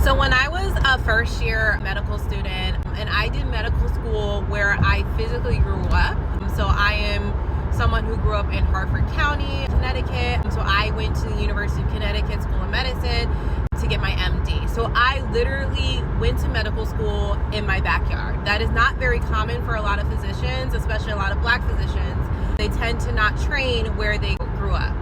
So when I was a first year medical student, and I did medical school where I physically grew up. So I am someone who grew up in Hartford County, Connecticut. So I went to the University of Connecticut School of Medicine to get my MD. So I literally went to medical school in my backyard. That is not very common for a lot of physicians, especially a lot of Black physicians. They tend to not train where they grew up.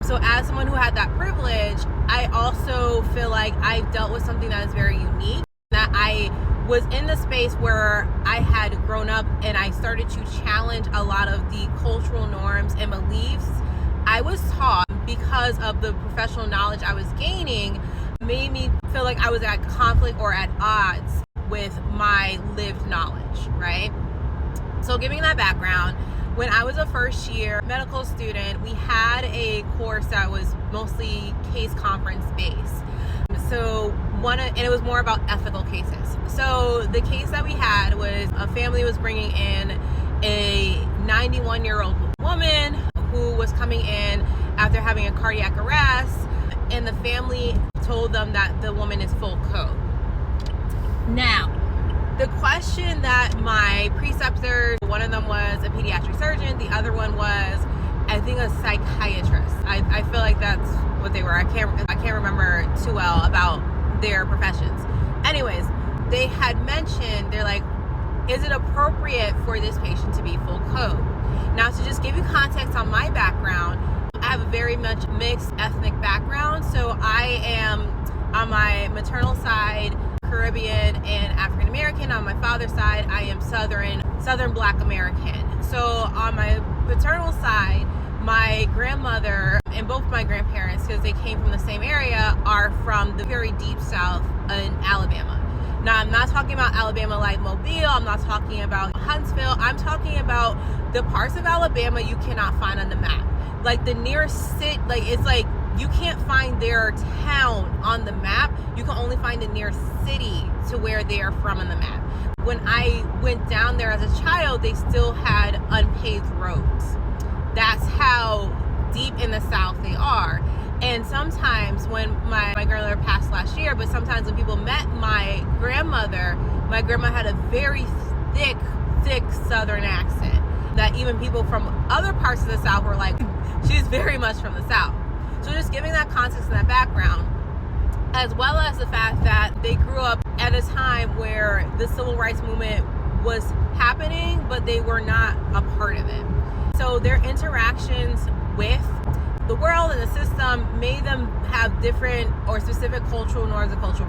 So as someone who had that privilege, I also feel like I've dealt with something that is very unique, that I was in the space where I had grown up and I started to challenge a lot of the cultural norms and beliefs I was taught because of the professional knowledge I was gaining, made me feel like I was at conflict or at odds with my lived knowledge, right? So giving that background, when I was a first year medical student, we had a course that was mostly case conference based. So and it was more about ethical cases. So the case that we had was a family was bringing in a 91-year-old woman who was coming in after having a cardiac arrest, and the family told them that the woman is full code. Now, the question that my preceptors, one of them was a pediatric surgeon, the other one was, I think, a psychiatrist. I feel like that's what they were. I can't remember too well about their professions. Anyways, they had mentioned, they're like, is it appropriate for this patient to be full code? Now, to just give you context on my background, I have a very much mixed ethnic background. So I am, on my maternal side, Caribbean and African American. On my father's side, I am Southern Black American. So on my paternal side, my grandmother and both my grandparents, because they came from the same area, are from the very deep South in Alabama. Now, I'm not talking about Alabama like Mobile. I'm not talking about Huntsville. I'm talking about the parts of Alabama you cannot find on the map. Like the nearest city, like it's like you can't find their town on the map. You can only find the nearest city to where they are from on the map. When I went down there as a child, they still had unpaved roads. That's how deep in the South they are. And sometimes when my grandmother passed last year, but sometimes when people met my grandma had a very thick Southern accent that even people from other parts of the South were like, she's very much from the South. So just giving that context and that background, as well as the fact that they grew up at a time where the civil rights movement was happening, but they were not a part of it. So their interactions with the world and the system made them have different or specific cultural norms and cultural